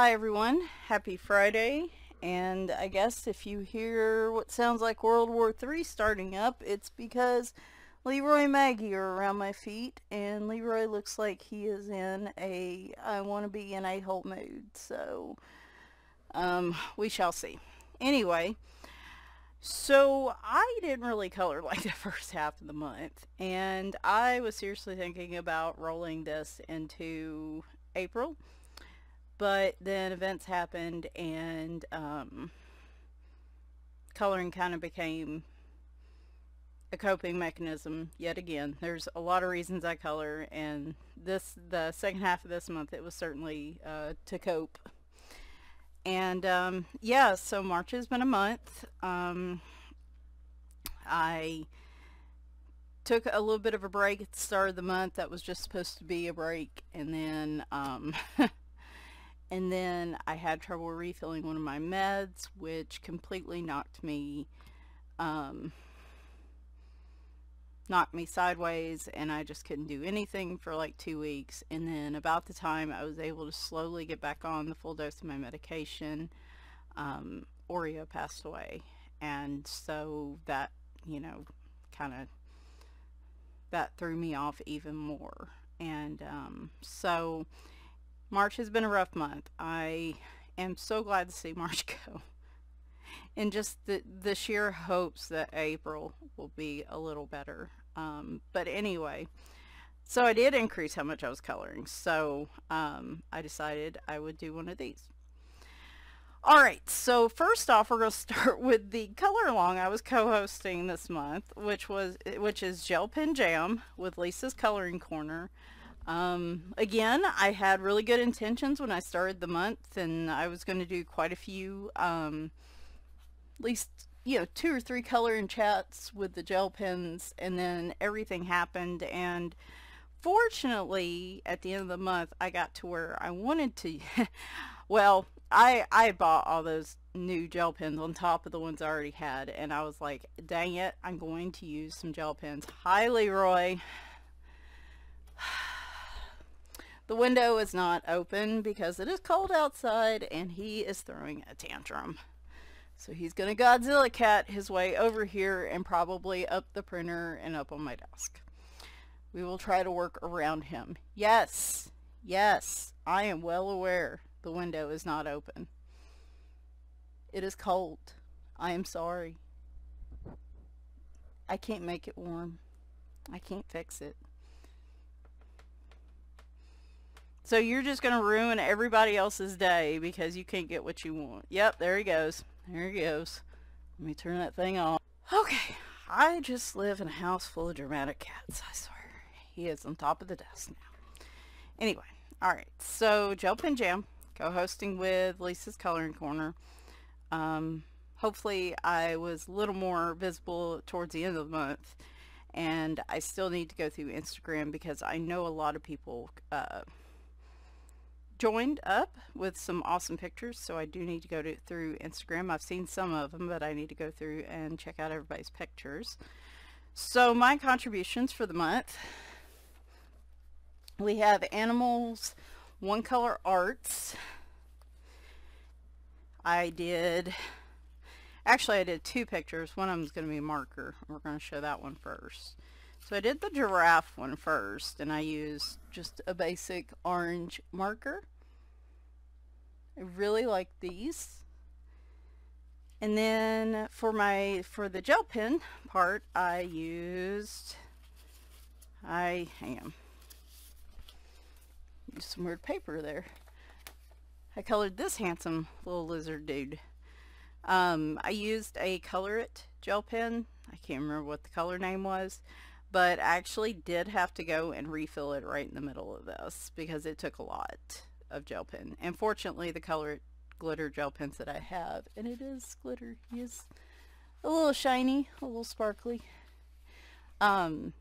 Hi everyone, happy Friday, and I guess if you hear what sounds like World War III starting up, it's because Leroy and Maggie are around my feet, and Leroy looks like he is in a I want to be in a-hole mood, so we shall see. Anyway, so I didn't really color like the first half of the month, and I was seriously thinking about rolling this into April. But then events happened and coloring kind of became a coping mechanism yet again. There's a lot of reasons I color, and the second half of this month, it was certainly to cope. And yeah, so March has been a month. I took a little bit of a break at the start of the month. That was just supposed to be a break, and then and then I had trouble refilling one of my meds, which completely um, knocked me sideways, and I just couldn't do anything for like 2 weeks. And then about the time I was able to slowly get back on the full dose of my medication, Oreo passed away. And so that, kind of, that threw me off even more. And so March has been a rough month. I am so glad to see March go. And just the sheer hopes that April will be a little better. But anyway, so I did increase how much I was coloring. So I decided I would do one of these. Alright, so first off, we're going to start with the color along I was co-hosting this month, which is Gelpenjam with Lisa's Coloring Corner. Again, I had really good intentions when I started the month, and I was going to do quite a few, at least, 2 or 3 coloring chats with the gel pens, and then everything happened, and fortunately, at the end of the month, I got to where I wanted to, well, I bought all those new gel pens on top of the ones I already had, and I was like, dang it, I'm going to use some gel pens. Hi, Leroy. The window is not open because it is cold outside and he is throwing a tantrum. So he's going to Godzilla cat his way over here and probably up the printer and up on my desk. We will try to work around him. Yes, I am well aware the window is not open. It is cold. I am sorry. I can't make it warm. I can't fix it. So you're just going to ruin everybody else's day because you can't get what you want. Yep, there he goes. There he goes. Let me turn that thing off. Okay, I just live in a house full of dramatic cats, I swear. He is on top of the desk now. Anyway, alright, so Gelpenjam, co-hosting with Lisa's Coloring Corner. Hopefully I was a little more visible towards the end of the month. And I still need to go through Instagram because I know a lot of people joined up with some awesome pictures, so I do need to go through Instagram. I've seen some of them, but I need to go through and check out everybody's pictures. So my contributions for the month, we have Animals One Color Arts. I did 2 pictures. One of them is going to be a marker. We're going to show that one first. So I did the giraffe one first, and I used just a basic orange marker. I really like these. And then for the gel pen part, I used some weird paper there. I colored this handsome little lizard dude. I used a Color It gel pen. I can't remember what the color name was, but I actually did have to go and refill it right in the middle of this because it took a lot of gel pen. And fortunately, the Color It glitter gel pens that I have, and it is glitter, is a little shiny, a little sparkly. So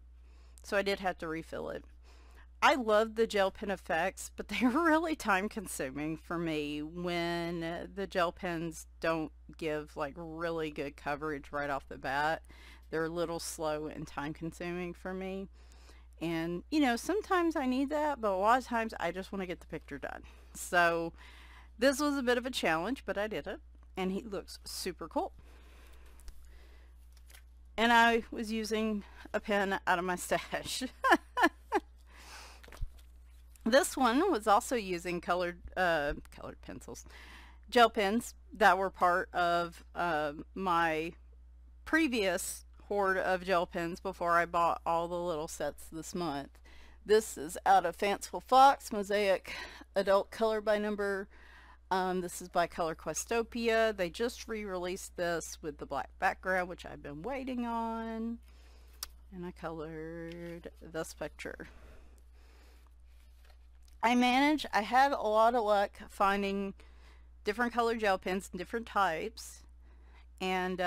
I did have to refill it. I love the gel pen effects, but they're really time consuming for me when the gel pens don't give like really good coverage right off the bat. They're a little slow and time consuming for me. And sometimes I need that, but a lot of times I just want to get the picture done. So This was a bit of a challenge, but I did it, and he looks super cool. And I was using a pen out of my stash. This one was also using colored pencils, gel pens that were part of my previous hoard of gel pens before I bought all the little sets this month. This is out of Fanciful Fox Mosaic Adult Color by Number. This is by Color Questopia. They just re-released this with the black background, which I've been waiting on. And I colored this picture. I had a lot of luck finding different color gel pens and different types. And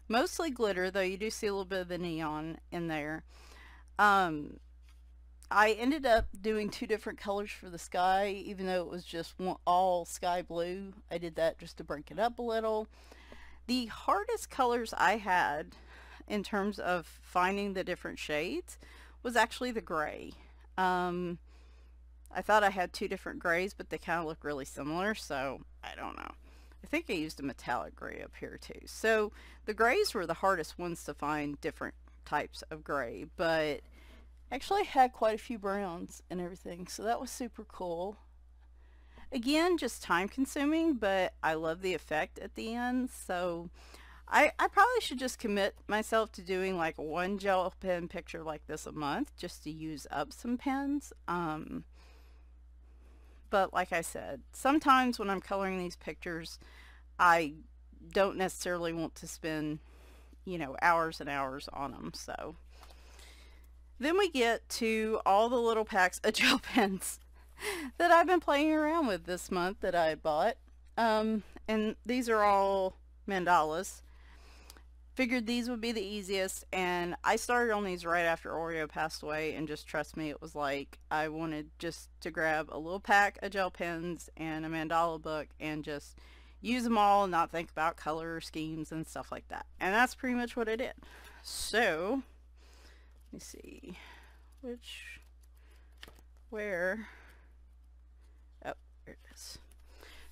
mostly glitter, though you do see a little bit of the neon in there. I ended up doing 2 different colors for the sky, even though it was just all sky blue. I did that just to break it up a little. The hardest colors I had in terms of finding the different shades was actually the gray. I thought I had 2 different grays, but they kind of look really similar, so I don't know. I think I used a metallic gray up here too. So the grays were the hardest ones to find, different types of gray, but actually had quite a few browns and everything, so that was super cool. Again, just time consuming, but I love the effect at the end, so I probably should just commit myself to doing like 1 gel pen picture like this a month, just to use up some pens. But like I said, sometimes when I'm coloring these pictures, I don't necessarily want to spend, you know, hours and hours on them, so. Then we get to all the little packs of gel pens that I've been playing around with this month that I had bought. And these are all mandalas. Figured these would be the easiest, and I started on these right after Oreo passed away, and just trust me, it was like I wanted just to grab a little pack of gel pens and a mandala book and just use them all and not think about color schemes and stuff like that. And that's pretty much what I did. So let me see, where, oh, there it is.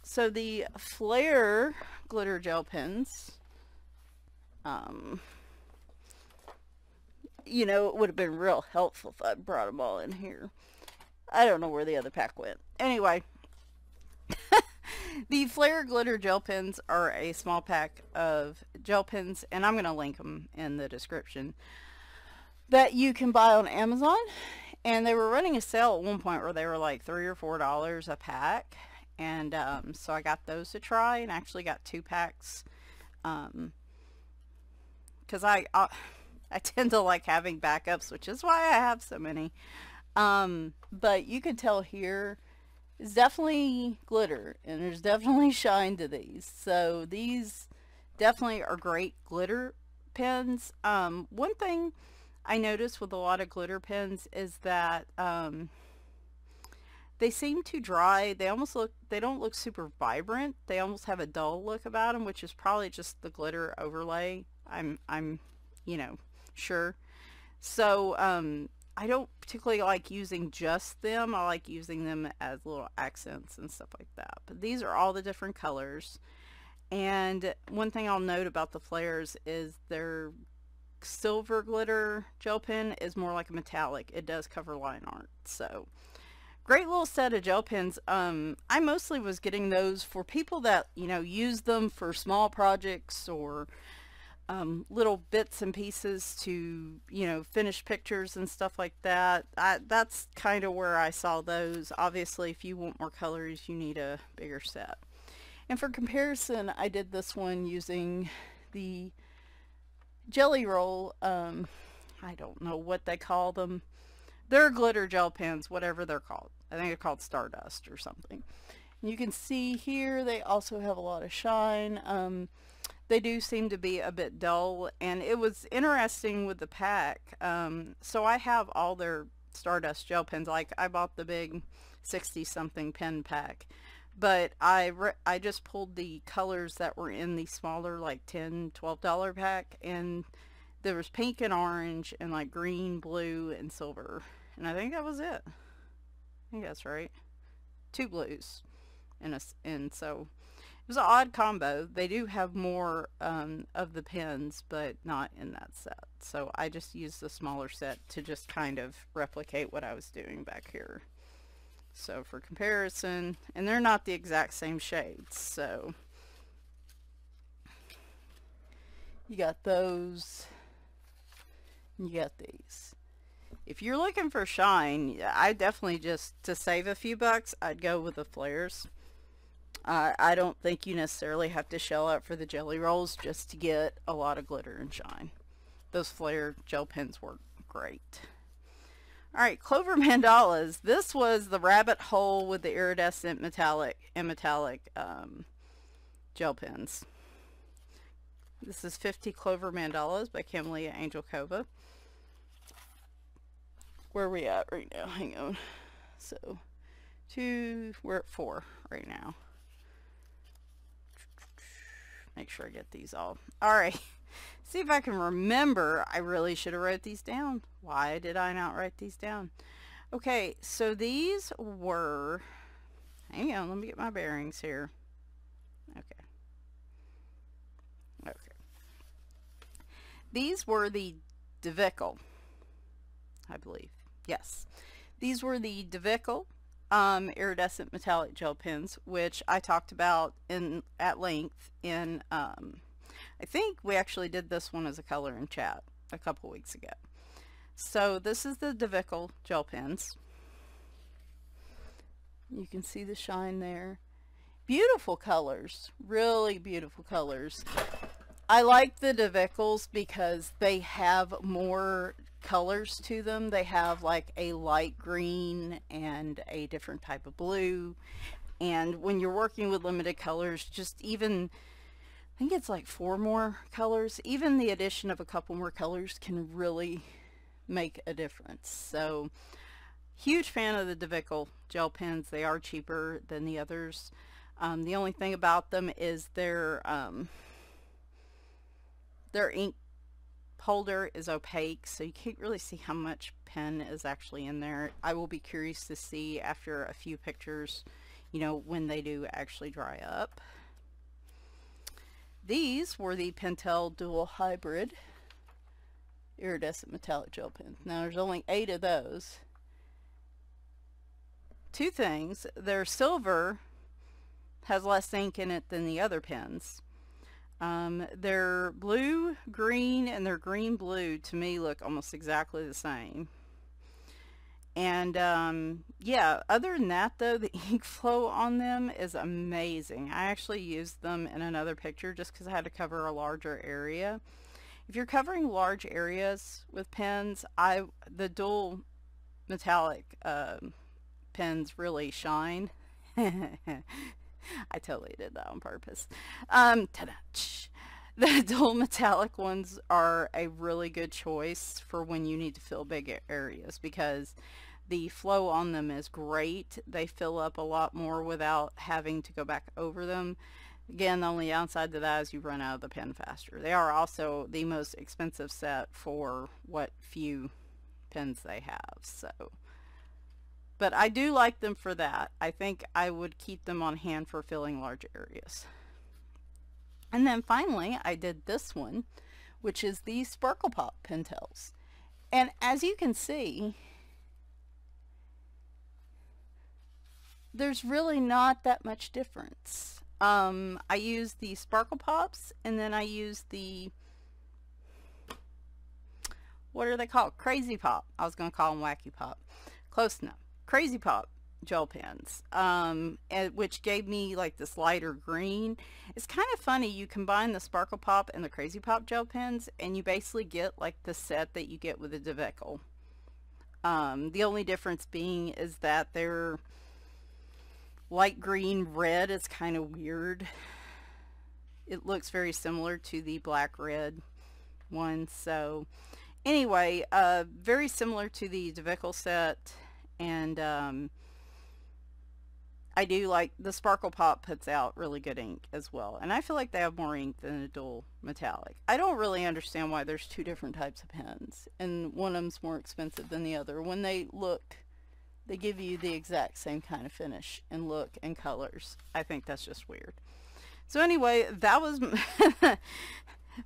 So the Flare glitter gel pens, you know, it would have been real helpful if I brought them all in here. I don't know where the other pack went. Anyway, the Flare glitter gel pens are a small pack of gel pens, and I'm going to link them in the description, that you can buy on Amazon. And they were running a sale at one point where they were like $3 or $4 a pack, and so I got those to try, and actually got 2 packs, because I tend to like having backups, which is why I have so many. But you can tell here is definitely glitter, and there's definitely shine to these, so these definitely are great glitter pens. One thing I noticed with a lot of glitter pens is that they seem to dry. They don't look super vibrant. They almost have a dull look about them, which is probably just the glitter overlay. I'm you know, sure. So I don't particularly like using just them. I like using them as little accents and stuff like that. But these are all the different colors. And one thing I'll note about the Flares is their silver glitter gel pen is more like a metallic. It does cover line art. So great little set of gel pens. I mostly was getting those for people that, you know, use them for small projects or little bits and pieces to, you know, finish pictures and stuff like that. That's kind of where I saw those. Obviously, if you want more colors, you need a bigger set. And for comparison, I did this one using the Jelly Roll, I don't know what they call them. They're glitter gel pens, whatever they're called. I think they're called Stardust or something. And you can see here they also have a lot of shine. They do seem to be a bit dull, and it was interesting with the pack. So I have all their Stardust gel pens. Like, I bought the big 60-something pen pack, but I just pulled the colors that were in the smaller, like $10, $12 pack, and there was pink and orange and like green, blue, and silver, and I think that was it. I think that's right. 2 blues. and so it was an odd combo. They do have more of the pens, but not in that set. So I just used the smaller set to just kind of replicate what I was doing back here. So for comparison, and they're not the exact same shades, so you got those, you got these. If you're looking for shine, I definitely, just to save a few bucks, I'd go with the flares. I don't think you necessarily have to shell out for the jelly rolls just to get a lot of glitter and shine. Those flare gel pens work great. Alright, Clover Mandalas. This was the rabbit hole with the iridescent metallic gel pens. This is 50 Clover Mandalas by Camellia Angel Cova. Where are we at right now? Hang on. So, we're at 4 right now. Make sure I get these all. Alright. See if I can remember. I really should have wrote these down. Why did I not write these down? Okay, so these were, hang on, let me get my bearings here. Okay. These were the DeVickel, I believe. Yes. These were the DeVickel iridescent metallic gel pens, which I talked about at length in I think we actually did this one as a color in chat a couple weeks ago. So this is the DeVickel gel pens. You can see the shine there. Beautiful colors, really beautiful colors. I like the DeVickels because they have more colors to them. They have like a light green and a different type of blue. And when you're working with limited colors, just even, I think it's like 4 more colors, even the addition of a couple more colors can really make a difference. So huge fan of the DeVickel gel pens. They are cheaper than the others. The only thing about them is their ink holder is opaque, so you can't really see how much pen is actually in there. I will be curious to see after a few pictures, you know, when they do actually dry up. These were the Pentel Dual Hybrid iridescent metallic gel pens. Now there's only 8 of those. 2 things, their silver has less ink in it than the other pens. Their blue green and their green blue to me look almost exactly the same. And yeah, other than that though, the ink flow on them is amazing. I actually used them in another picture just because I had to cover a larger area. If you're covering large areas with pens, the dual metallic pens really shine. I totally did that on purpose. The dual metallic ones are a really good choice for when you need to fill big areas because the flow on them is great. They fill up a lot more without having to go back over them. Again, the only downside to that is you run out of the pen faster. They are also the most expensive set for what few pens they have. So, but I do like them for that. I think I would keep them on hand for filling large areas. And then finally, I did this one, which is the Sparkle Pop Pentels. And as you can see, there's really not that much difference. I used the Sparkle Pops, and then I used the, what are they called? Crazy Pop. I was going to call them Wacky Pop. Close enough. Crazy Pop gel pens, which gave me like this lighter green. It's kind of funny, you combine the Sparkle Pop and the Crazy Pop gel pens and you basically get like the set that you get with the DeVickel. The only difference being is that they're light green red is kind of weird. It looks very similar to the black red one. So anyway, very similar to the DeVickel set. And I do like the Sparkle Pop puts out really good ink as well, and I feel like they have more ink than a dual metallic. I don't really understand why there's 2 different types of pens and one of them's more expensive than the other when they look They give you the exact same kind of finish and look and colors. I think that's just weird. So anyway, that was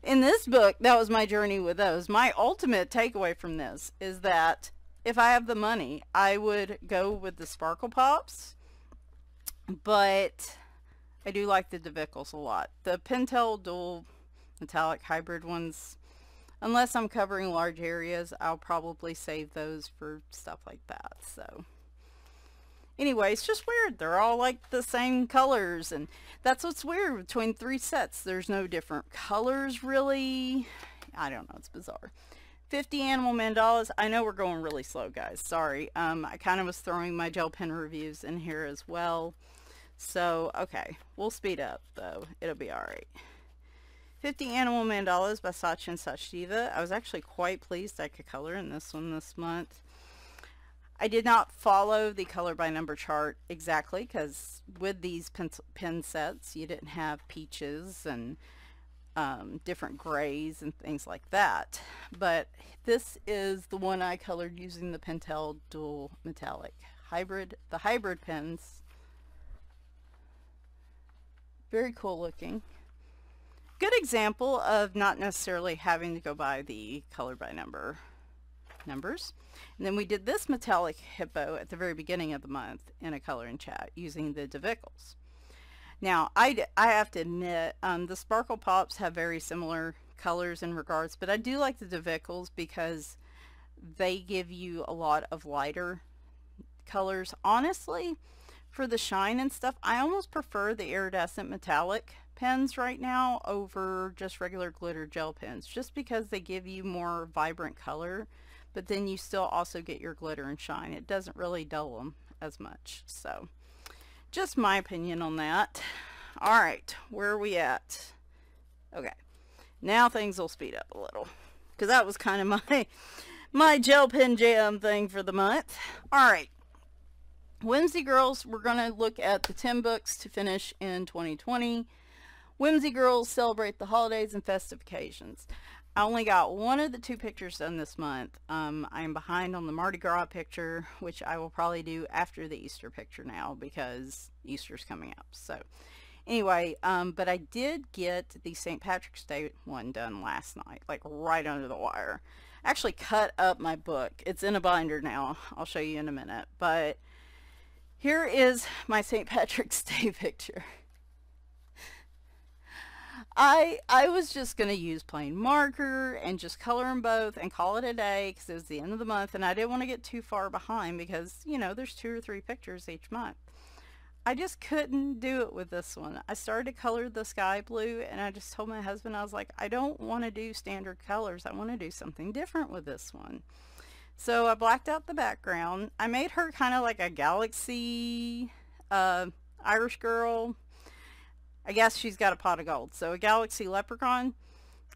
in this book, that was my journey with those. My ultimate takeaway from this is that if I have the money, I would go with the Sparkle Pops, but I do like the DeVickles a lot. The Pentel dual metallic hybrid ones, unless I'm covering large areas, I'll probably save those for stuff like that. So anyway, it's just weird. They're all like the same colors, and that's what's weird between 3 sets. There's no different colors really. I don't know, it's bizarre. 50 animal mandalas. I know we're going really slow, guys. Sorry. I kind of was throwing my gel pen reviews in here as well. So, okay. We'll speed up, though. It'll be alright. 50 Animal Mandalas by Sachi and Sachiva. I was actually quite pleased I could color in this one this month. I did not follow the color by number chart exactly, because with these pen sets, you didn't have peaches and different grays and things like that. But this is the one I colored using the Pentel Dual Metallic Hybrid, the hybrid pens. Very cool looking. Good example of not necessarily having to go by the color by numbers. And then we did this metallic hippo at the very beginning of the month in a coloring chat using the DeVickles. Now, I have to admit, the Sparkle Pops have very similar colors in regards, but I do like the DeVickles because they give you a lot of lighter colors. Honestly, for the shine and stuff, I almost prefer the iridescent metallic pens right now over just regular glitter gel pens, just because they give you more vibrant color, but then you still also get your glitter and shine. It doesn't really dull them as much. So just my opinion on that. All right, where are we at? Okay, now things will speed up a little, because that was kind of my gel pen jam thing for the month. All right, Whimsy Girls, we're going to look at the 10 books to finish in 2020. Whimsy Girls celebrate the holidays and festive occasions. I only got one of the 2 pictures done this month. I am behind on the Mardi Gras picture, which I will probably do after the Easter picture now, because Easter's coming up. So anyway, but I did get the St. Patrick's Day one done last night, like right under the wire. I actually cut up my book. It's in a binder now. I'll show you in a minute. But here is my St. Patrick's Day picture. I was just going to use plain marker and just color them both and call it a day, because it was the end of the month and I didn't want to get too far behind, because, you know, there's 2 or 3 pictures each month. I just couldn't do it with this one. I started to color the sky blue, and I just told my husband, I was like, I don't want to do standard colors. I want to do something different with this one. So I blacked out the background. I made her kind of like a galaxy Irish girl. I guess she's got a pot of gold. So a galaxy leprechaun.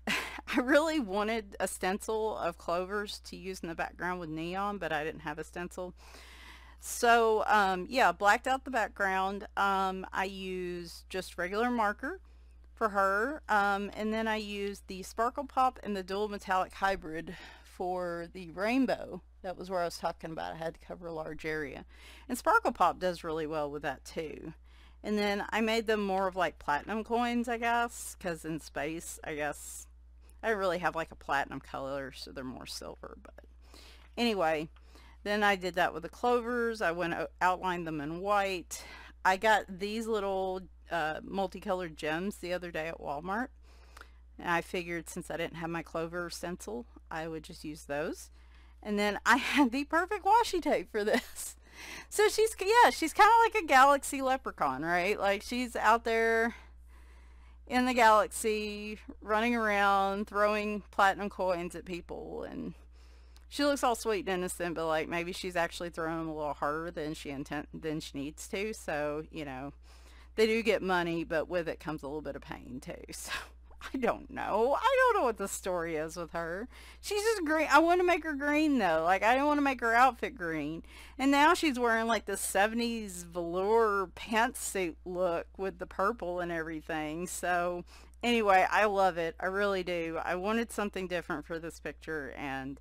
I really wanted a stencil of clovers to use in the background with neon, but I didn't have a stencil. So yeah, blacked out the background. I used just regular marker for her. And then I used the Sparkle Pop and the Dual Metallic Hybrid for the rainbow. That was where I was talking about. I had to cover a large area. And Sparkle Pop does really well with that too. And then I made them more of like platinum coins, I guess, because in space, I guess, I don't really have like a platinum color, so they're more silver. But anyway, then I did that with the clovers. I went outlined them in white. I got these little multicolored gems the other day at Walmart. And I figured since I didn't have my clover stencil, I would just use those. And then I had the perfect washi tape for this. So she's, yeah, she's kind of like a galaxy leprechaun, right? Like she's out there in the galaxy, running around, throwing platinum coins at people. And she looks all sweet and innocent, but like maybe she's actually throwing them a little harder than she needs to. So, you know, they do get money, but with it comes a little bit of pain too. So I don't know. I don't know what the story is with her. She's just green. I want to make her green though. Like I didn't want to make her outfit green. And now she's wearing like the 70s velour pantsuit look with the purple and everything. So anyway, I love it. I really do. I wanted something different for this picture, and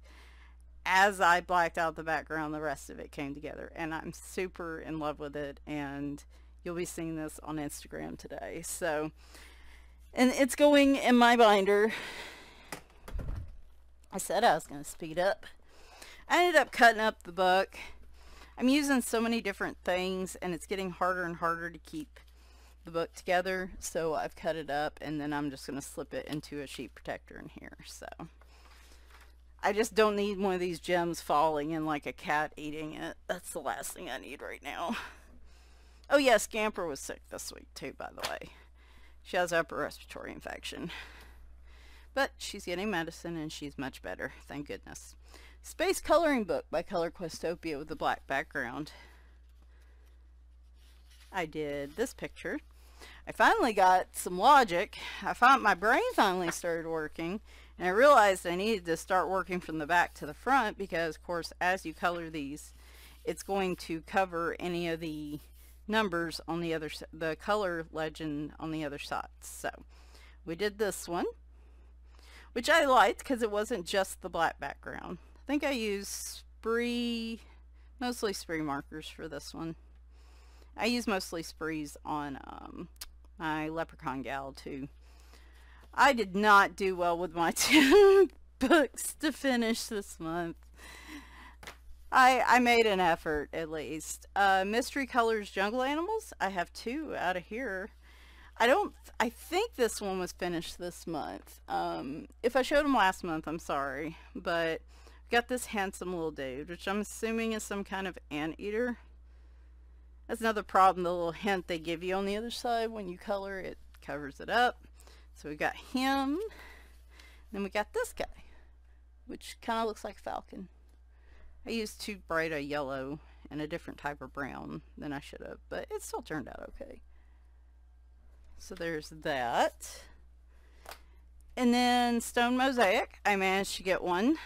as I blacked out the background, the rest of it came together, and I'm super in love with it, and you'll be seeing this on Instagram today. So, and it's going in my binder. I said I was going to speed up. I ended up cutting up the book. I'm using so many different things, and it's getting harder and harder to keep the book together, so I've cut it up, and then I'm just going to slip it into a sheet protector in here. So I just don't need one of these gems falling and like a cat eating it. That's the last thing I need right now. Oh yeah, Scamper was sick this week too, by the way. She has upper respiratory infection. But she's getting medicine and she's much better, thank goodness. Space Coloring Book by Color Questopia with a black background. I did this picture. I finally got some logic. My brain finally started working, and I realized I needed to start working from the back to the front because, of course, as you color these, it's going to cover any of the numbers on the other, the color legend on the other side. So we did this one, which I liked because it wasn't just the black background. I think I used mostly spree markers for this one. I use mostly sprees on my Leprechaun Gal too. I did not do well with my 10 books to finish this month. I made an effort at least. Mystery Colors Jungle Animals. I have 2 out of here. I think this one was finished this month. If I showed them last month, I'm sorry. But I've got this handsome little dude, which I'm assuming is some kind of anteater. That's another problem, the little hint they give you on the other side when you color it covers it up. So we got him, then we got this guy, which kind of looks like a falcon. I used too bright a yellow and a different type of brown than I should have, but it still turned out okay. So there's that. And then Stone Mosaic, I managed to get one,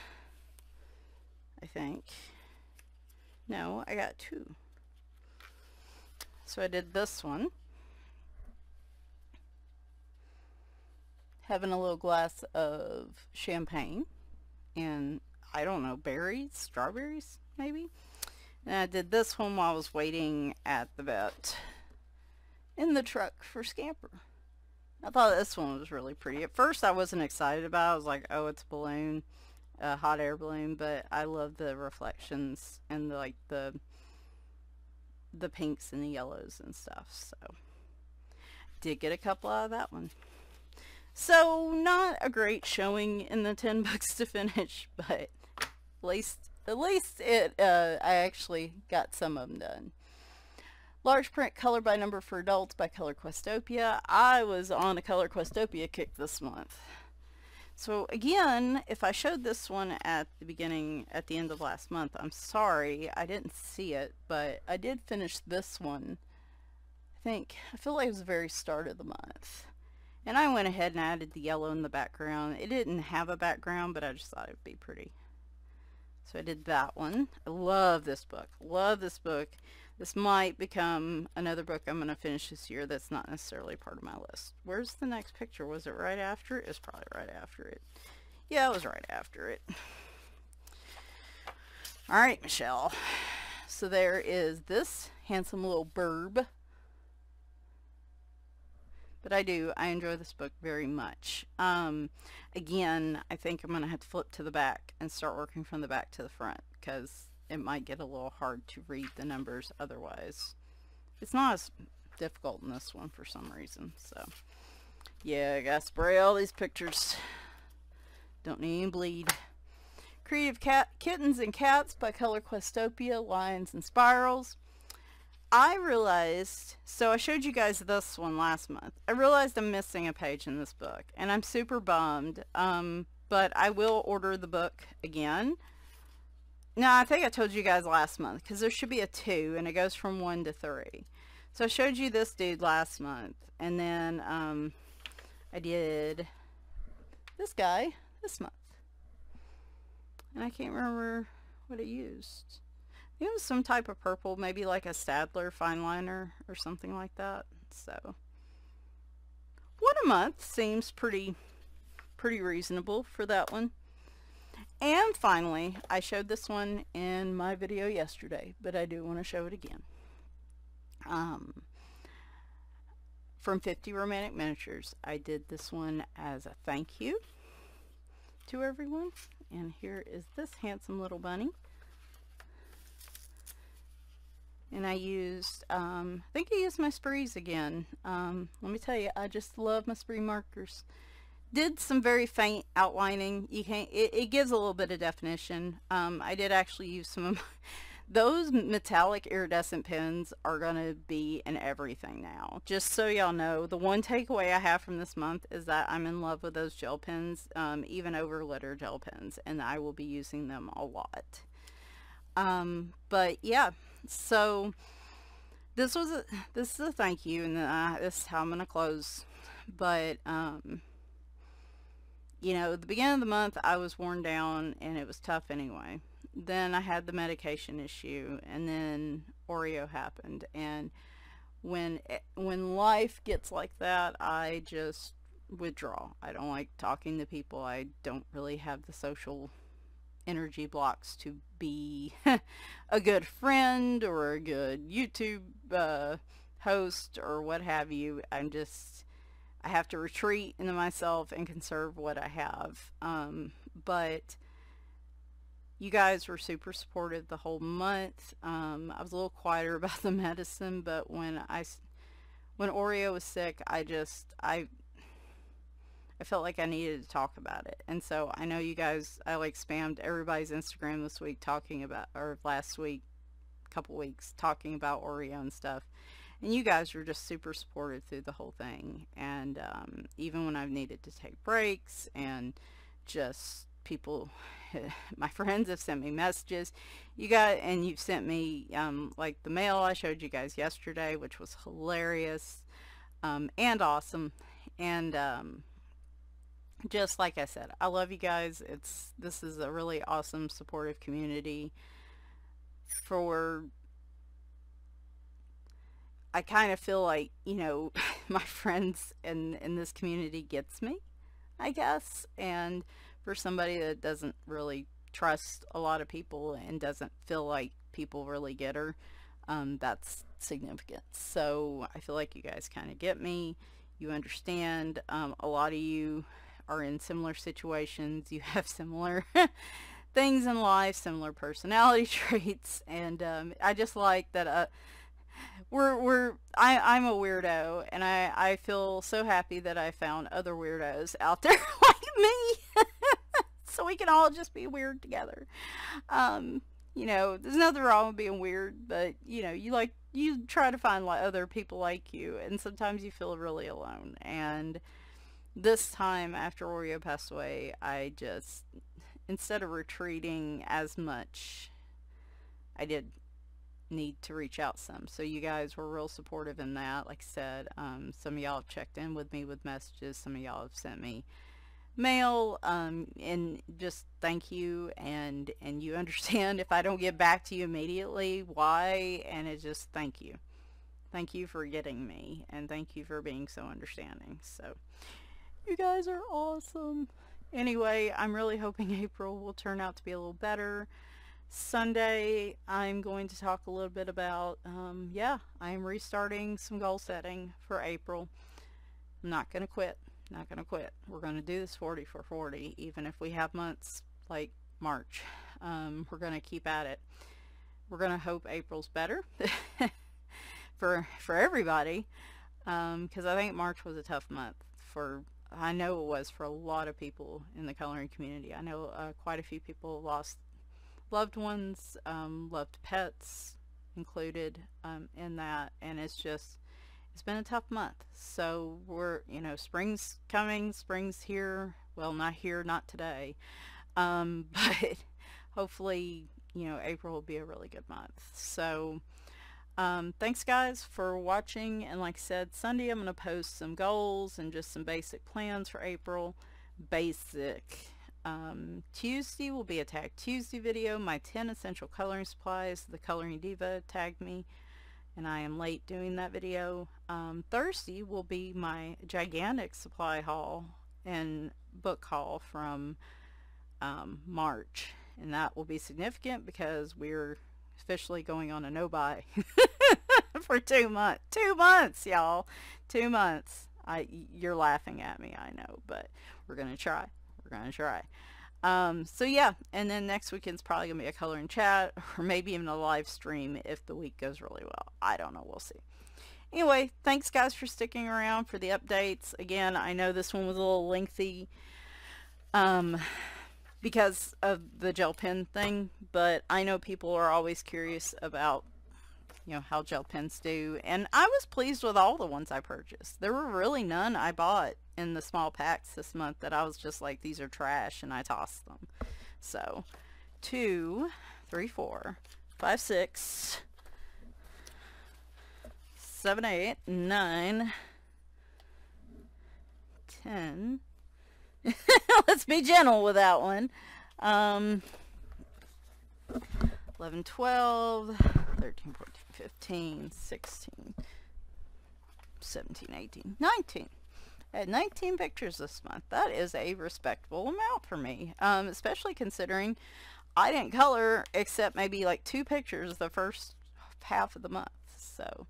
I think. No, I got 2. So I did this one. Having a little glass of champagne and I don't know, berries, strawberries maybe. And I did this one while I was waiting at the vet in the truck for Scamper. I thought this one was really pretty. At first I wasn't excited about it. I was like, oh, it's a balloon, a hot air balloon, but I love the reflections and the pinks and the yellows and stuff. So did get a couple out of that one. So not a great showing in the 10 books to finish, but at least it I actually got some of them done. Large print color by number for adults by Color Questopia. I was on a Color Questopia kick this month. So again, if I showed this one at the end of last month, I'm sorry, I didn't see it, but I did finish this one. I feel like it was the very start of the month. And I went ahead and added the yellow in the background. It didn't have a background, but I just thought it would be pretty. So I did that one. I love this book. Love this book. This might become another book I'm going to finish this year that's not necessarily part of my list. Where's the next picture? Was it right after it? It's probably right after it. Yeah, it was right after it. Alright, Michelle. So there is this handsome little burb. But I enjoy this book very much. Again, I think I'm going to have to flip to the back and start working from the back to the front because it might get a little hard to read the numbers otherwise. It's not as difficult in this one for some reason. So, yeah, I gotta spray all these pictures. Don't need any bleed. Creative Kittens and Cats by Color Questopia, Lines and Spirals. I realized, so I showed you guys this one last month. I realized I'm missing a page in this book, and I'm super bummed, but I will order the book again. No, I think I told you guys last month, because there should be a 2, and it goes from 1 to 3. So I showed you this dude last month, and then I did this guy this month. And I can't remember what it used. It was some type of purple, maybe like a Stadler fine liner or something like that. So, 1 a month seems pretty reasonable for that one. And finally, I showed this one in my video yesterday, but I do want to show it again. From 50 Romantic Miniatures, I did this one as a thank you to everyone. And here is this handsome little bunny. And I used, I think I used my sprees again. Let me tell you, I just love my spree markers. Did some very faint outlining. You can't, it gives a little bit of definition. I did actually use some of those metallic iridescent pens are gonna be in everything now. Just so y'all know, the one takeaway I have from this month is that I'm in love with those gel pens, even over glitter gel pens, and I will be using them a lot. But yeah, so this is a thank you, and this is how I'm gonna close. But you know, at the beginning of the month I was worn down and it was tough anyway. Then I had the medication issue, and then Oreo happened, and when life gets like that, I just withdraw. I don't like talking to people. I don't really have the social energy blocks to be a good friend or a good YouTube host or what have you. I have to retreat into myself and conserve what I have. But you guys were super supportive the whole month. I was a little quieter about the medicine, but when Oreo was sick, I felt like I needed to talk about it. And so I know you guys, I like spammed everybody's Instagram this week talking about, or last week, couple weeks, talking about Oreo and stuff. And you guys were just super supportive through the whole thing. And even when I've needed to take breaks, and just people, my friends have sent me messages. And you've sent me like the mail I showed you guys yesterday, which was hilarious and awesome. And just like I said, I love you guys. This is a really awesome, supportive community. I kind of feel like, you know, my friends in this community gets me, I guess. And for somebody that doesn't really trust a lot of people and doesn't feel like people really get her, that's significant. So I feel like you guys kind of get me. You understand. A lot of you are in similar situations. You have similar things in life, similar personality traits, and I just like that I'm a weirdo, and I feel so happy that I found other weirdos out there like me. So we can all just be weird together. You know, there's nothing wrong with being weird, but you know, you try to find other people like you, and sometimes you feel really alone. And this time after Oreo passed away, I just, instead of retreating as much, I did need to reach out some. So you guys were real supportive in that. Like I said, some of y'all have checked in with me with messages. Some of y'all have sent me mail, and just thank you. And you understand if I don't get back to you immediately why, and it just thank you. Thank you for getting me, and thank you for being so understanding. So you guys are awesome. Anyway, I'm really hoping April will turn out to be a little better. Sunday, I'm going to talk a little bit about, yeah, I am restarting some goal setting for April. I'm not going to quit. Not going to quit. We're going to do this 40 for 40, even if we have months like March. We're going to keep at it. We're going to hope April's better for everybody, because I think March was a tough month I know it was for a lot of people in the coloring community. I know quite a few people lost loved ones, loved pets included in that, and it's been a tough month. So we're, you know, spring's coming, spring's here. Well, not here, not today, but hopefully, you know, April will be a really good month. So thanks guys for watching, and like I said, Sunday I'm going to post some goals and just some basic plans for April. Tuesday will be a Tag Tuesday video, my 10 essential coloring supplies. The Coloring Diva tagged me, and I am late doing that video. Thursday will be my gigantic supply haul and book haul from March, and that will be significant because we're officially going on a no-buy for 2 months. 2 months, y'all. 2 months. You're laughing at me, I know, but we're gonna try. We're gonna try. So yeah, and then next weekend's probably gonna be a color and chat, or maybe even a live stream if the week goes really well. I don't know. We'll see. Anyway, thanks guys for sticking around for the updates. Again, I know this one was a little lengthy because of the gel pen thing, but I know people are always curious about, you know, how gel pens do, and I was pleased with all the ones I purchased. There were really none I bought in the small packs this month that I was just like, these are trash, and I tossed them. So 2, 3, 4, 5, 6, 7, 8, 9, 10. Let's be gentle with that one. 11, 12, 13, 14, 15, 16, 17, 18, 19. I had 19 pictures this month. That is a respectable amount for me, especially considering I didn't color except maybe like 2 pictures the first half of the month. So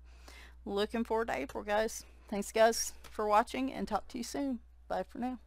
looking forward to April, guys. Thanks guys for watching, and talk to you soon. Bye for now.